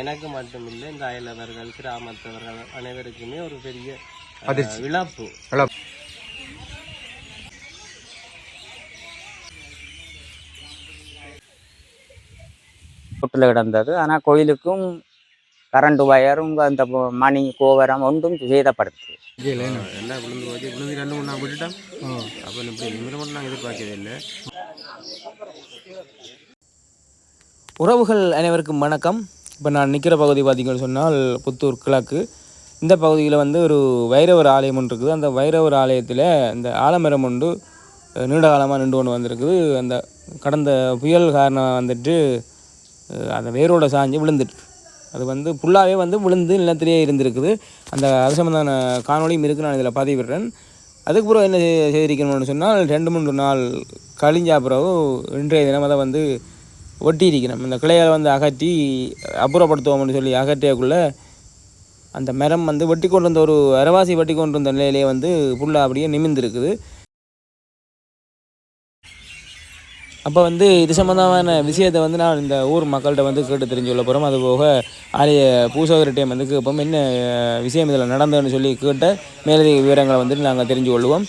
எனக்கு மட்டும் இல்லை, இந்த அயலவர்கள் கிராமத்தவர்கள் அனைவருக்குமே ஒரு பெரிய இழப்பு. சுற்றுல கிடந்தது. ஆனால் கோயிலுக்கும் கரண்ட் வயரும் அந்த மணி கோவரம் ஒன்றும் சேதப்படுத்து எல்லாம் விழுந்து போச்சு. விழுந்து 2-3 நாள் விட்டுட்டோம். அப்போ இப்படி நிமிடம் நாங்கள் எதிர்பார்க்கவே இல்லை. உறவுகள் அனைவருக்கும் வணக்கம். இப்போ நான் நிற்கிற பகுதி பார்த்திங்கன்னு சொன்னால் புத்தூர் கிழக்கு. இந்த பகுதியில் வந்து ஒரு வைரவர் ஆலயம் ஒன்று இருக்குது. அந்த வைரவர் ஆலயத்தில் இந்த ஆலமரம் ஒன்று நீண்ட காலமாக நின்று கொண்டு வந்திருக்குது. அந்த கடந்த புயல் காரணம் வந்துட்டு அந்த வேரோட சாஞ்சு விழுந்துட்டு அது வந்து ஃபுல்லாகவே வந்து விழுந்து நிலத்திலேயே இருந்திருக்குது. அந்த அது சம்பந்தமான காணொலியும் இருக்குது, நான் இதில் பதிவிடுறேன். அதுக்கு பிறகு என்ன செய்திருக்கணும்னு சொன்னால் 2-3 நாள் கழிஞ்சா பிறகு இன்றைய தினம் அதை வந்து ஒட்டி இருக்கணும். இந்த கிளையை வந்து அகற்றி அப்புறப்படுத்துவோம்னு சொல்லி அகற்றியக்குள்ளே அந்த மரம் வந்து வெட்டி கொண்டு வந்த ஒரு அரைவாசி வெட்டி கொண்டு வந்த நிலையிலே வந்து ஃபுல்லாக அப்படியே நிமிர்ந்துருக்குது. அப்போ வந்து இது சம்மந்தமான விஷயத்தை வந்து நான் இந்த ஊர் மக்கள்கிட்ட வந்து கேட்டு தெரிஞ்சு கொள்ள போகிறோம். அதுபோக ஆலய பூசகர்கிட்டையும் வந்து கேட்போம் என்ன விஷயம் இதில் நடந்ததுன்னு சொல்லி கேட்ட மேலதிக விவரங்களை வந்துட்டு நாங்கள் தெரிஞ்சு கொள்வோம்.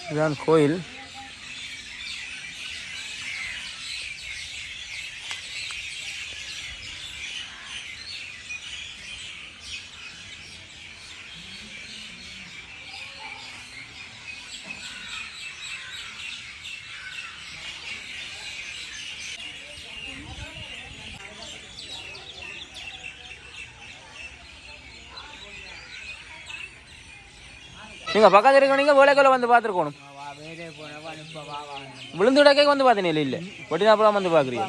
இதுதான் கோயில். நீங்கள் பக்கத்தில் இருக்க நீங்கள் வேலைக்குள்ள வந்து பார்த்துருக்கணும். விழுந்து விடக்கே வந்து பார்த்தீங்க இல்லை ஒட்டி அப்புறம் வந்து பார்க்குறீங்க.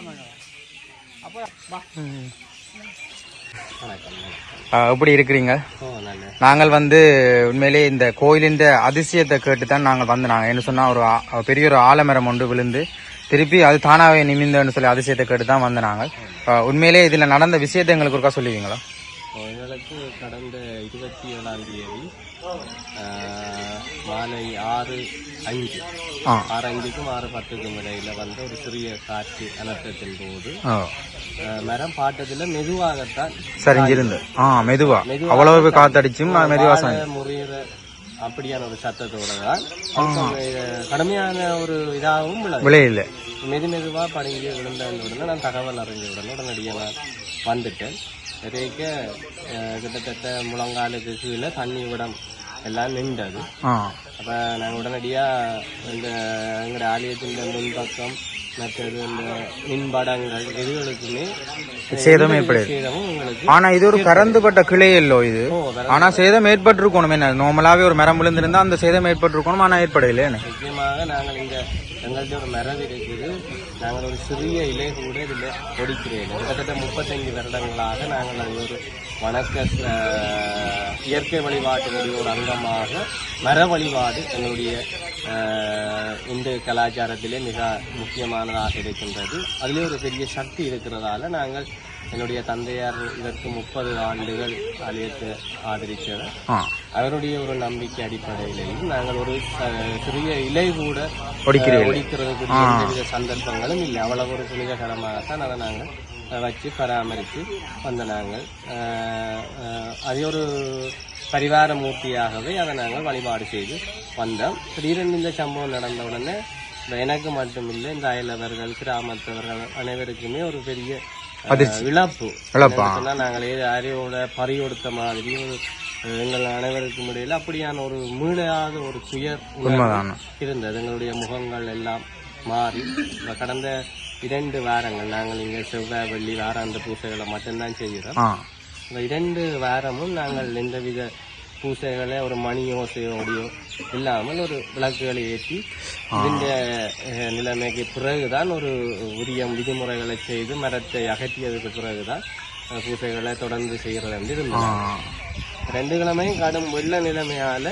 எப்படி இருக்கிறீங்க? நாங்கள் வந்து உண்மையிலே இந்த கோயிலின் அதிசயத்தை கேட்டு தான் நாங்கள் வந்து நாங்கள் என்ன சொன்னால் ஒரு பெரிய ஒரு ஆலமரம் ஒன்று விழுந்து திருப்பி அது தானாகவே நிமிந்தன்னு சொல்லி அதிசயத்தை கேட்டு தான் வந்து நாங்கள் உண்மையிலே இதில் நடந்த விஷயத்தை எங்களுக்கு ஒருக்கா சொல்லுவீங்களா? எங்களுக்கு கடந்த 27ஆம் தேதி மாலை 6:05க்கும் 6:10க்கும் இடையில வந்து ஒரு சிறிய காற்று அனர்த்தத்தின் போது மரம் பாட்டத்தில் மெதுவாகத்தான் சரிஞ்சிருந்து மெதுவா அவ்வளவு காத்தடிச்சும் முறிகிற அப்படியான ஒரு சத்தத்தோட தான் கடுமையான ஒரு இதாகவும் விளையில்லை. மெதுவா படுங்கி விழுந்த உடனே நான் தகவல் அறிஞ்ச உடனடியாக நான் வந்துட்டேன். நிறைய கிட்டத்தட்ட முழங்காலுக்கு கீழே தண்ணி விடம் எல்லாம் நின்றது. அப்ப நாங்கள் உடனடியாக இந்த எங்களுடைய ஆலயத்தின் முன்பக்கம் மற்றது இந்த மின்படங்கள் எதுகளுக்குமே சேதம் ஏற்படுது. ஆனா இது ஒரு கறந்துபட்ட கிளை இல்லோ இது. ஆனா சேதம் ஏற்பட்டிருக்கணும். என்ன நார்மலாவே ஒரு மரம் விழுந்திருந்தா அந்த சேதம் ஏற்பட்டிருக்கணும். ஆனா ஏற்படல. நிச்சயமாக நாங்கள் இங்க எங்கள்கிட்ட ஒரு மரம் இருக்குது. நாங்கள் ஒரு சிறிய இலை கூட இதில் ஒடிக்கிறேன். கிட்டத்தட்ட 35 வருடங்களாக நாங்கள் அது ஒரு வணக்க இயற்கை வழிபாட்டினுடைய ஒரு அங்கமாக மர வழிபாடு எங்களுடைய இந்து கலாச்சாரத்திலே மிக முக்கியமானதாக இருக்கின்றது. அதிலே ஒரு பெரிய சக்தி இருக்கிறதால நாங்கள் என்னுடைய தந்தையார் இதற்கு 30 ஆண்டுகள் ஆலயத்தை ஆதரித்தவர். அவருடைய ஒரு நம்பிக்கை அடிப்படையிலேயும் நாங்கள் ஒரு சிறிய இலை கூட ஒடிக்கிறதுக்கு எந்தவித சந்தர்ப்பங்களும் இல்லை. அவ்வளவு ஒரு புனிதகரமாகத்தான் அதை நாங்கள் வச்சு பராமரித்து வந்த நாங்கள் அதே ஒரு பரிவார மூர்த்தியாகவே அதை நாங்கள் வழிபாடு செய்து வந்தோம். திடீரென்று இந்த சம்பவம் நடந்த உடனே எனக்கு மட்டும் இல்லை, இந்த அயலவர்கள் கிராமத்தவர்கள் அனைவருக்குமே ஒரு பெரிய இழப்பு. நாங்கள் யாரையோட பறியொடுத்த மாதிரி ஒரு எங்கள் அனைவருக்கும் இடையில அப்படியான ஒரு மீளாத ஒரு துயர் இருந்தது. எங்களுடைய முகங்கள் எல்லாம் மாறி கடந்த 2 வாரங்கள் நாங்கள் இங்கே செவ்வாய் வெள்ளி வாராந்த பூசைகளை மட்டும்தான் செய்கிறோம். இந்த 2 வாரமும் நாங்கள் எந்தவித பூசைகளை ஒரு மணி யோசையோடையோ இல்லாமல் ஒரு விளக்குகளை ஏற்றி இந்த நிலைமைக்கு பிறகுதான் ஒரு உரிய விதிமுறைகளை செய்து மரத்தை அகற்றியதுக்கு பிறகுதான் பூசைகளை தொடர்ந்து செய்கிறது என்று இருந்தோம். 2 கிழமையும் கடும் வெள்ள நிலைமையால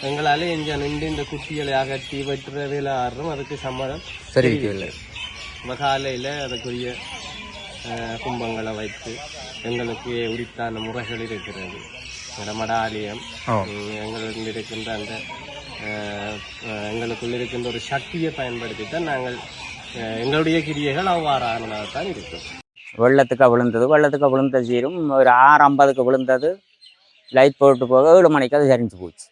எங்களால் இங்கே நின்று இந்த குட்டிகளை அகற்றி வெட்டுறதில் ஆடுறோம். அதுக்கு சம்மதம் சரியில்லை. காலையில் அதுக்குரிய கும்பங்களை வைத்து எங்களுக்கு உரித்தான முறைகள் இருக்கிறது. மடாலயம் எங்களுக்கு இருக்கின்ற அந்த எங்களுக்குள் இருக்கின்ற ஒரு சக்தியை பயன்படுத்தி தான் நாங்கள் எங்களுடைய கிரியைகள் அவ்வாறானதான் இருக்கும். வெள்ளத்துக்கு விழுந்த சீரும் ஒரு 6:50க்கு விழுந்தது. லைட் போட்டு போக 7 மணிக்கு அது சரிஞ்சு போச்சு.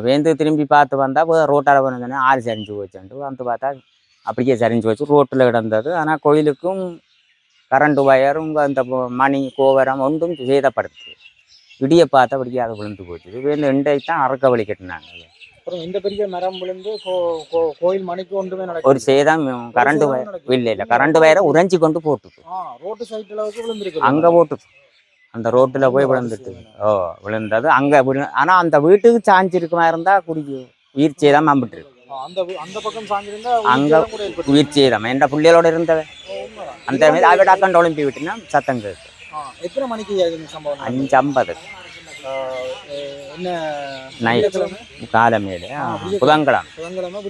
வேந்து திரும்பி பார்த்து வந்தால் ரோட்டால் போனதுன்னா 6 சரிஞ்சு போச்சுன்ட்டு வந்து பார்த்தா அப்படியே சரிஞ்சு போச்சு. ரோட்டில் கிடந்தது. ஆனால் கோயிலுக்கும் கரண்ட் வயரும் அந்த மணி கோவரம் ஒன்றும் சேதப்படுத்து. விடிய பார்த்தா அப்படியே அது விழுந்து போச்சு. வேந்து இன்றைக்கு தான் அறக்க வழி கட்டினாங்க. அப்புறம் இந்த பெரிய மரம் விழுந்து கோயில் மணிக்கு ஒன்றுமே ஒரு சேதம் கரண்ட் வயர் இல்லை கரண்ட் வயரை உறைஞ்சி கொண்டு போட்டுது. ரோட்டு சைட் அளவுக்கு விழுந்துருக்கு. அங்கே போட்டுது. அந்த ரோட்டில் போய் விழுந்துட்டு விழுந்தது அங்கே ஆனால் அந்த வீட்டுக்கு சாஞ்சிருக்குமா இருந்தால் உயிர் சேதம் அம்பிட்டு அந்த பக்கம் சாஞ்சிருந்தா அங்கே உயிர் சேதம் என்ற பிள்ளைகளோட இருந்தது. அந்த மாதிரி அவட அக்கௌண்ட் ஒலிம்பி விட்டுனா சத்தம் கேட்டு. எத்தனை மணிக்கு சம்பவம்? 5:50 என்ன நைட் காலமேடு புதன்கிழமை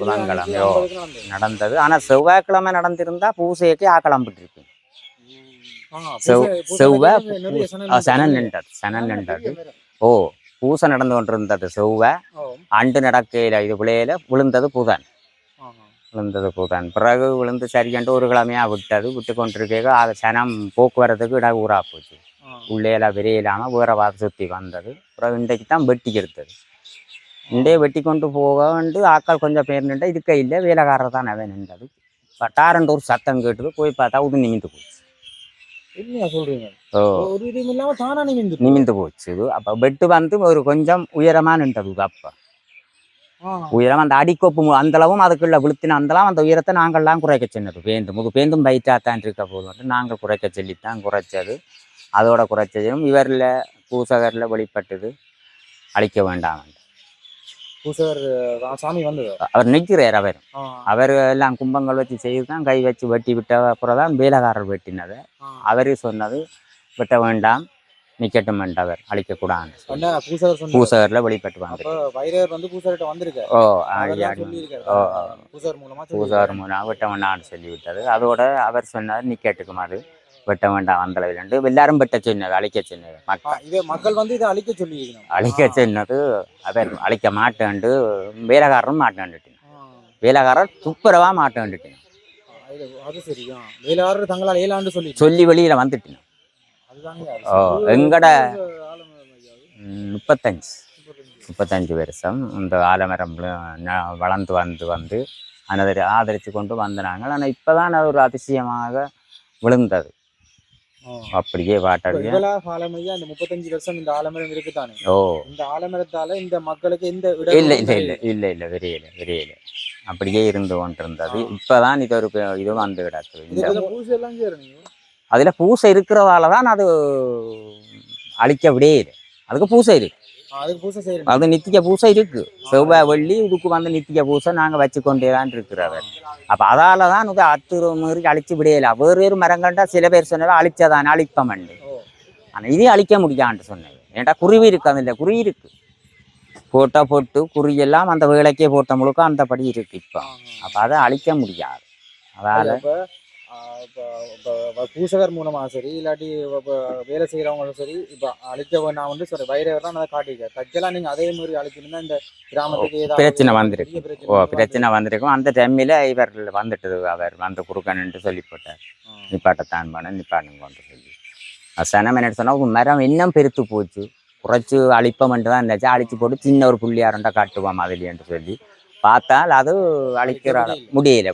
நடந்தது. ஆனால் செவ்வாய்க்கிழமை நடந்திருந்தா பூசைக்கு ஆக்கலாம்பிட்டு இருக்கு. செவ்வாய் சனன் நின்றது. பூசை நடந்து கொண்டிருந்தது செவ்வாய். அண்டு நடக்கையில் இது விளையில விழுந்தது புதன். பிறகு விழுந்து சரியாண்டு ஒரு கிழமையாக விட்டு கொண்டிருக்க அது சனம் போக்குவரத்துக்கு இட ஊரா போச்சு. உள்ளேலாம் விரையிலாமல் வேற வாரம் சுற்றி வந்தது. பிறகு இன்றைக்கு தான் வெட்டிக்கு எடுத்தது. இன்றைய வெட்டி கொண்டு போக வந்து ஆக்கள் கொஞ்சம் பேர் நின்று இதுக்க இல்லை வேலைக்காரர் தான் அவன் நின்றது. பட்டாரண்டு ஒரு சத்தம் கேட்டது. போய் பார்த்தா உது நிமிந்து போச்சு. நிமிந்து போச்சு. அப்போ வெட்டு வந்து ஒரு கொஞ்சம் உயரமாக நின்றது. அப்போ உயரம் அந்த அடிக்கொப்பு அந்தளவும் அதுக்குள்ள விழுத்தின அந்தளவும் அந்த உயரத்தை நாங்கள்லாம் குறைக்க சொன்னது. பேந்தும் பைட்டாத்தான் இருக்க போது மட்டும் நாங்கள் குறைக்க சொல்லித்தான் குறைச்சது. அதோட குறைச்சதும் இவரில் பூசகரில் வெளிப்பட்டது அழிக்க வேண்டாம். பூசகர் சாமி வந்தது. அவர் நிற்கிறார். அவர் எல்லாம் கும்பங்கள் வச்சு செய்து தான் கை வச்சு வெட்டி விட்ட அப்புறம் தான் வேலைக்காரர் வெட்டினது. அவரே சொன்னது வெட்ட வேண்டாம் நிக்கட்டும் என்றவர் அழிக்கக்கூடாது. பூசகர்ல வெளிப்பட்டு பூசகர் மூலமா வெட்ட வேண்டாம்னு சொல்லிவிட்டது. அதோட அவர் சொன்னார் நிக்கட்டுக்கும் அது வெட்ட வேண்டாம் வந்தளவில் என்று எல்லாரும் வெட்ட சொன்னது அழிக்க சொன்னது. மக்கள் வந்து இதை அழிக்க சொன்னது. அவர் அழிக்க மாட்டேன்ட்டு வேலைக்காரரும் மாட்டேன்ட்டு வேலைக்காரர் துப்புரவா மாட்டேன்ட்டு சொல்லி வெளியில வந்துட்டேன். எங்கட 35 வருஷம் இந்த ஆலமரம் வளர்ந்து வந்து அதை ஆதரித்து கொண்டு வந்தாங்க. ஆனால் இப்போதான் அது ஒரு அதிசயமாக விழுந்தது. அப்படியே வாட்டடியா அந்த 35 வருஷம் இந்த ஆலமரம் இருக்குதானே. இந்த ஆலமரத்தால இந்த மக்களுக்கு எந்த இல்ல விரையில அப்படியே இருந்து கொண்டிருந்தது. இப்பதான் இது ஒரு இது வந்து கிடக்குது. அதுல பூசை இருக்கிறதால தான் அது அழிக்க விடையில. அதுக்கு பூசை இருக்கு. அது நித்திய பூசை இருக்கு. செவ்வாய் வெள்ளி இதுக்கு வந்து நித்திய பூசை நாங்க வச்சு கொண்டேதான் இருக்கிறவர். அப்ப அதால தான் இது அத்துமீறி அழிச்சு விடையில. வேறு மரங்கள்டா சில பேர் சொன்னதை அழிச்சதான் அழிப்பமண்டு. ஆனா இதே அழிக்க முடியான்னு சொன்னது. ஏன்டா குருவி இருக்கு. அதுல குருவி இருக்கு. போட்டு குறியெல்லாம் அந்த வேலைக்கே போட்ட முழுக்க அந்த படி இருக்கு. இப்போ அப்ப அதை அழிக்க முடியாது. அதால பூசகர் மூலமா சரி இல்லாட்டி வேலை செய்யறவங்களும் சரி இப்ப அழிக்க வேணாம் வந்து சரி வைரவர் தான் அதை காட்டிக்க தச்செல்லாம் நீங்க அதே மாதிரி அழிச்சிருந்தா இந்த கிராமத்துக்கு ஏதாவது பிரச்சனை வந்திருக்கு. பிரச்சனை வந்திருக்கும். அந்த டைம்ல இவர் வந்துட்டு அவர் வந்து குறுக்கணுன்ட்டு சொல்லி போட்டார். நிப்பாட்டத்தான் பண்ண நிப்பாட்டுங்க வந்து சொல்லி சனம் என்ன சொன்னா மரம் இன்னும் பெருத்து போச்சு. குறைச்சி அழிப்பமென்று தான் இருந்துச்சு. அழிச்சு போட்டு சின்ன ஒரு புள்ளியாரண்டா காட்டுவோம் அதுலேன்ட்டு சொல்லி பார்த்தால் அது அழிக்கிற முடியலை.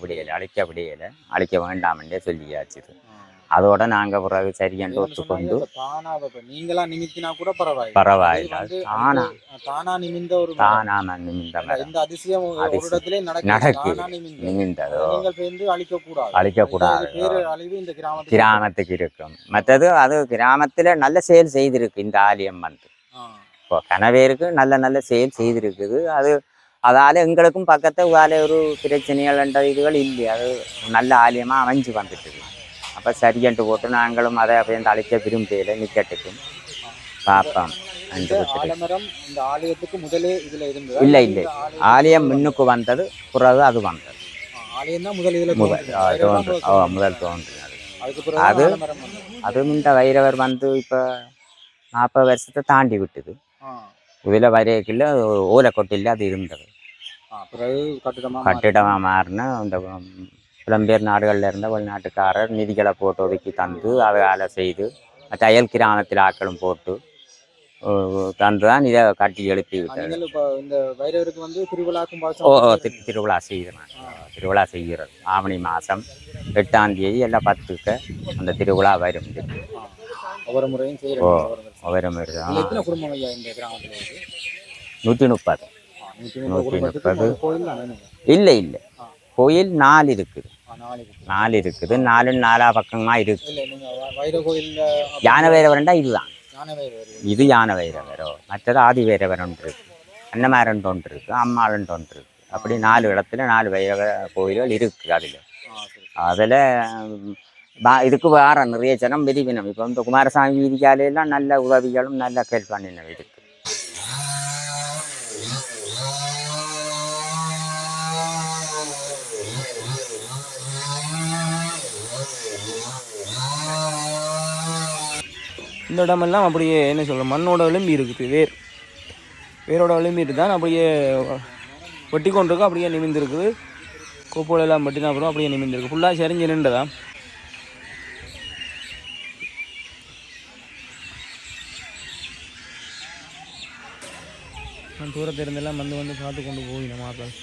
அழிக்க வேண்டாம்ன்றே சொல்லியாச்சு. அதோட நாங்க பிறகு சரியென்று ஒத்துக்கொண்டு நீங்களா நிமித்தினா கூட பரவாயில்லை. தானா நிமிந்த நடக்கு நிமிந்ததோ அழிக்கக்கூடாது. கிராமத்துக்கு இருக்கும். மற்றது அது கிராமத்துல நல்ல செயல் செய்திருக்கு. இந்த ஆலயம் வந்து இப்போ கனவேருக்கு நல்ல செயல் செய்திருக்குது. அதால எங்களுக்கும் பக்கத்து வேலை ஒரு பிரச்சனைகள் என்ற இதுகள் இல்லை. அது நல்ல ஆலயமா அமைஞ்சு வந்துட்டு. அப்போ சரியன்ட்டு போட்டு நாங்களும் அதை அப்படியே அழைக்க விரும்பல நிக்கட்டுக்கும் பார்ப்போம். இல்லை ஆலயம் முன்னுக்கு வந்தது. பிறகு அது வந்தது. முதல் தோன்றினது. அது இந்த வைரவர் வந்து இப்போ 40 வருஷத்தை தாண்டி விட்டுது. இதில் வரையக்கில்ல ஓலை கொட்டில் அது இருந்தது. கட்டிடமாக மாறின இந்த புலம்பெயர் நாடுகளில் இருந்த வெளிநாட்டுக்காரர் நிதிகளை போட்டு ஒதுக்கி தந்து அதை வேலை செய்து மற்ற அயல் கிராமத்தில் ஆக்களும் போட்டு தந்து தான் இதை கட்டி எழுப்பி விட்டது. இந்த வைரவருக்கு வந்து திருவிழாக்கும் திருவிழா செய்கிறேன். திருவிழா செய்கிறது ஆவணி மாதம் 8ஆம் தேதி எல்லாம் 10க்கு அந்த திருவிழா வரும். ஒவ்வொரு முறையும் ஒவ்வொரு முறை 130. 130. இல்லை கோயில் 4 இருக்குது. 4 இருக்குது. 4 பக்கமாக இருக்கு. யானை வைரவரண்டா இதுதான். இது யானை வைரவரோ, மற்றது ஆதி வைரவர் ஒன்று இருக்கு, அன்னமாரன் ஒன்று இருக்கு, அம்மாளன் ஒன்று இருக்கு. அப்படி 4 இடத்துல 4 வைரவ கோயில்கள் இருக்கு. அதில் இதுக்கு வேற நிறைய ஜனம் விரிவினம். இப்போ இந்த குமாரசாமி வீதிக்காலையெல்லாம் நல்ல உதவிகளும் நல்ல கேள்விப்பாண்டின இருக்கு. இந்த இடமெல்லாம் அப்படியே என்ன சொல்கிற மண்ணோட விளிம்பி இருக்குது. வேரோட விளிம்பிட்டு தான் அப்படியே வெட்டி கொண்டிருக்கு. அப்படியே நிமிந்திருக்குது. கோப்போலெல்லாம் வெட்டினா அப்புறம் அப்படியே நிமிந்திருக்கு. ஃபுல்லாக செறிஞ்சு நின்றுதான். நான் தூரத்தில் இருந்தெல்லாம் வந்து பார்த்து கொண்டு போயின மாக்கள்.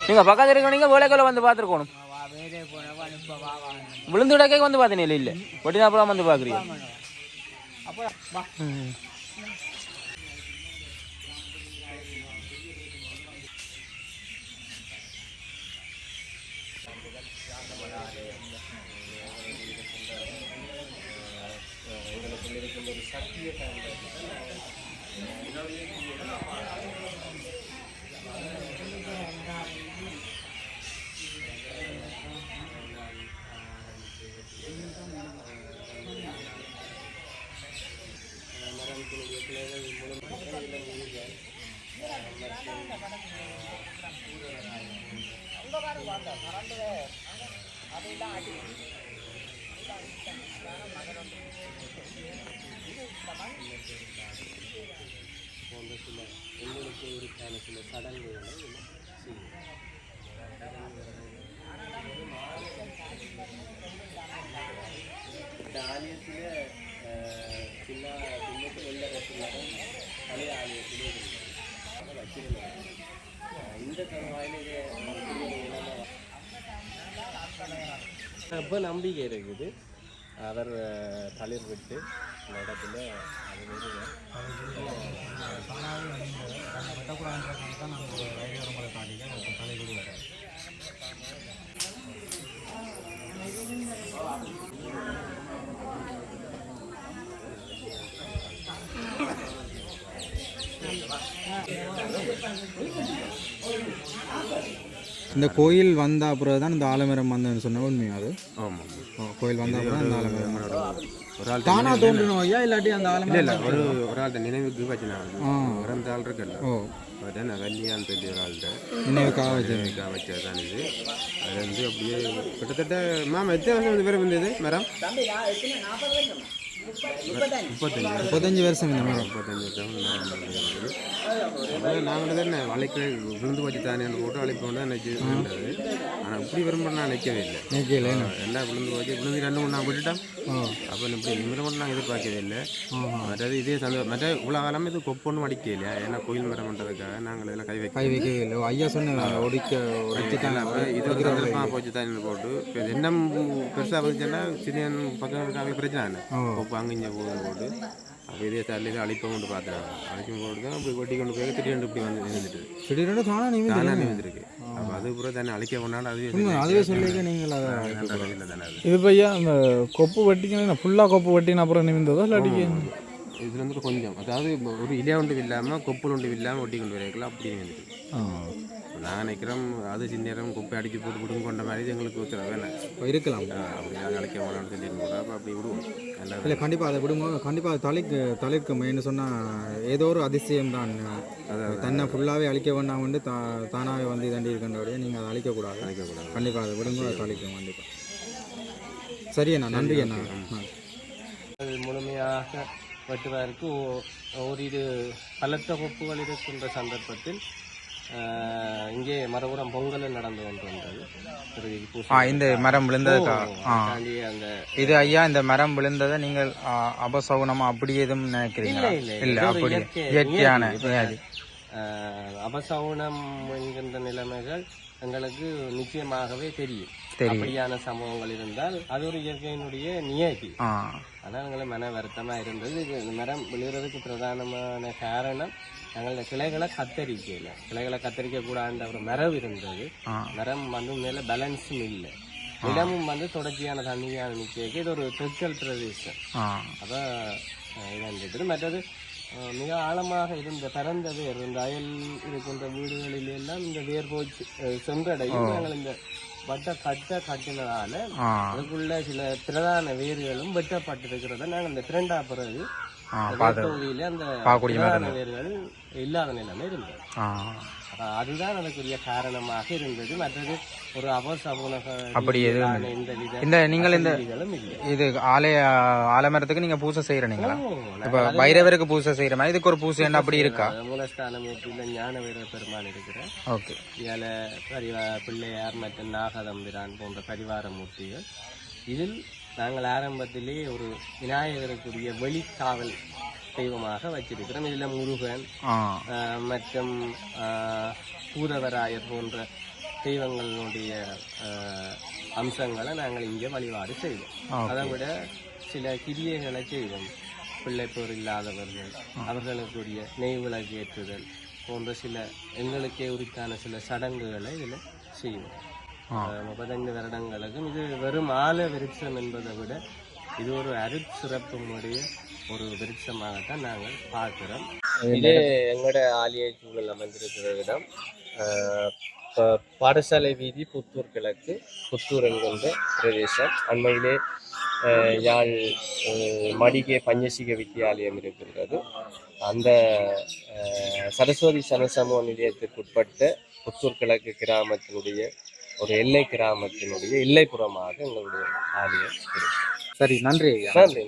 நீங்கள் பக்கத்தில் இருக்க நீங்கள் வேலைக்குள்ள வந்து பார்த்துருக்கணும். விழுந்து இடக்கே வந்து பார்த்தீங்க இல்லை ஒட்டி அப்புறம் வந்து பார்க்குறீங்க. ரொம்ப நம்பிக்கை இருக்குது. அவர் தளிர் விட்டு இந்த இடத்துல இந்த கோயில் வந்த அப்புறம் தான் இந்த ஆலமரம் வந்தேன்னு சொன்ன உண்மையா? அது ஆமாம், கோயில் வந்த அப்புறம் அந்த ஆலமரம் ஒரு ஆள் தானா தோன்றணும் ஐயா, இல்லாட்டி அந்த ஆலமரம் இல்லை ஒரு ஆள்கிட்ட நினைவுக்கு வச்சுனாங்க. இறந்த ஆள் இருக்குல்ல, நான் வெள்ளியான்னு சொல்லி ஒரு ஆள்கிட்ட நினைவுக்காக வச்சது தான் இது. அது வந்து அப்படியே கிட்டத்தட்ட மேம் எத்தனை வருஷம் வந்து பேர் வந்தது மரம்? 35 வருஷம் இந்த மரம். 35 வருஷம். அதாவது நாங்கள் தானே வளைக்க விழுந்து வச்சு தானே போட்டு வளைப்போம் தான் நினைச்சது. ஆனால் இப்படி விரும்ப நான் நிற்கவே இல்லை. எல்லாம் விழுந்து 2-3 நாள் விட்டுட்டோம். அப்போ இப்படி நிமிடம் மட்டும் நாங்கள் எதிர்பார்க்கவே இல்லை. மற்றது இதே மற்ற இவ்வளோ காலமே இது கொப்பொன்னும் அடிக்க இல்லையா? ஏன்னா கோயில் மரம் பண்ணுறதுக்காக நாங்கள் இதெல்லாம் கை வைக்கவே இல்லை. ஐயா சொன்ன இது போச்சு தான் போட்டு என்ன பெருசாக வந்துச்சுன்னா சின்ன பக்கம் இருக்காங்க பிரச்சனை இல்லை. கொப்பு அங்கே இங்கே போட்டு அப்போ இதே தள்ளி அழிப்பை கொண்டு பார்த்தாங்க. அழிக்கும் போட்டு தான் இப்படி கொட்டி கொண்டு போய் திடீர்னு இப்படி வந்து நின்றுட்டு திடீர்னு தானே நிமிந்திருக்கு. அப்போ அது பூரா தானே அழிக்க கொண்டாண்டு அதுவே சொல்லிக்க நீங்கள் அதை இது பையா அந்த கொப்பு வெட்டிக்கணும் ஃபுல்லாக கொப்பு வெட்டின அப்புறம் நிமிந்ததோ இல்லாட்டி இதுல வந்து கொஞ்சம் அதாவது ஒரு இலை ஒன்று இல்லாமல் கொப்புள் ஒன்று இல்லாமல் ஒட்டி கொண்டு வரைக்கலாம் அப்படின்னு வந்துட்டு நாங்கள் நினைக்கிறோம் அது சின்ன நேரம் குப்பை அடிச்சு போட்டு விடுங்க கொண்ட மாதிரி எங்களுக்கு வேணாம் இருக்கலாம். அப்படி அதை அழைக்க வேணாம்னு சொல்லிட்டு கூட அப்போ அப்படி விடுவோம் நல்லா இல்லை கண்டிப்பாக அதை விடுங்க. கண்டிப்பாக அதை தளிர்க்கும். என்ன சொன்னால் ஏதோ ஒரு அதிசயம் தான். தன்னை ஃபுல்லாகவே அழிக்க வேண்டாம் வந்து தானாகவே வந்து இதாண்டி இருக்கின்றபடியே நீங்கள் அதை அழிக்கக்கூடாது. கண்டிப்பாக அதை விடுங்க, அதை தளிக்கும் கண்டிப்பாக. சரி அண்ணா, நன்றி அண்ணா. அது முழுமையாக வெட்டுவதற்கு ஓரிரு பலத்த கொப்புகள் இருக்கின்ற சந்தர்ப்பத்தில் இங்கே மறுபுறம் பொங்கல் நடந்து கொண்டிருந்தது. இந்த மரம் விழுந்ததுக்கா? அந்த இது ஐயா, இந்த மரம் விழுந்ததை நீங்கள் அபசகுனமா அப்படி எதுவும் நினைக்கிறீங்களா? இல்லை, அப்படி இயற்கையான அபசகுனம் என்கின்ற நிலைமைகள் எங்களுக்கு நிச்சயமாகவே தெரியும். அப்படியான சம்பவங்கள் இருந்தால் அது ஒரு இயற்கையினுடைய நியதி. ஆனால் எங்களுக்கு மன வருத்தமா இருந்தது. இந்த மரம் விழுகிறதுக்கு பிரதானமான காரணம் நாங்கள் கிளைகளை கத்தரிக்க கூடாத ஒரு மரம் இருந்தது. மரம் வந்து மேல பேலன்ஸும் இல்லை. நிலமும் வந்து தொடர்ச்சியான தண்ணியான நிச்சயக்கு இது ஒரு தொச்சல் பிரதேசம். அதான் இழந்துட்டு மற்றது மிக ஆழமாக பரந்த வேர் இந்த அயல் இருக்கின்ற வீடுகளில் எல்லாம் இந்த வேர் போச்சு சென்றடையும். நாங்கள் இந்த கட்டினதால அதுக்குள்ள சில பிரதான வேர்களும் வெட்டப்பட்டிருக்கிறத நாங்கள் இந்த திரண்டா பிறகு பகுதியில அந்த பிரதான வேர்கள் இல்லாத நிலைமை இருந்தது. அதுதான் அதுக்குரிய காரணமாக இருந்தது. மற்றது ஒரு அப்படி இந்த நீங்கள் இந்த இது ஆலமரத்துக்கு நீங்க பூசை செய்யறீங்களா? இப்ப பைரவருக்கு பூசை செய்யற மாதிரி இதுக்கு ஒரு பூசை என்ன அப்படி இருக்கா? மூலஸ்தான மூர்த்தியில ஞான வீர பெருமான் இருக்கிறேன். ஓகே. இதுல பிள்ளையார் மற்றும் நாகதம்பிரான் போன்ற பரிவார மூர்த்திகள். இதில் நாங்கள் ஆரம்பத்திலே ஒரு விநாயகருக்குரிய வெளிக்காவல் தெய்வமாக வச்சிருக்கிறோம். இதுல முருகன் மற்றும் பூதவராயர் போன்ற தெய்வங்களுடைய அம்சங்களை நாங்கள் இங்கே வழிபாடு செய்வோம். அதை விட சில கிரியைகளை செய்வோம். பிள்ளைப்போர் இல்லாதவர்கள் அவர்களுக்குரிய நெய் விளக்கு ஏற்றுதல் போன்ற சில எங்களுக்கே உரித்தான சில சடங்குகளை இதில் செய்வோம். 35 வருடங்களுக்கும் இது வெறும் ஆல விருட்சம் என்பதை விட இது ஒரு அருட்சிறப்புடைய ஒரு விருட்சமாகத்தான் நாங்கள் பார்க்கிறோம். இது எங்களோட ஆலய சூழல் அமைந்திருக்கிற இடம் பாடசாலை வீதி, புத்தூர் கிழக்கு, புத்தூர் என்கின்ற பிரதேசம். அண்மையிலே யாழ் மடிகே பஞ்சசிக வித்தியாலயம் இருக்கின்றது. அந்த சரஸ்வதி சனசமூக நிலையத்திற்குட்பட்ட புத்தூர் கிழக்கு கிராமத்தினுடைய ஒரு எல்லை கிராமத்தினுடைய எல்லைப்புறமாக எங்களுடைய ஆலயம் இருக்கு. சரி, நன்றி. நன்றி.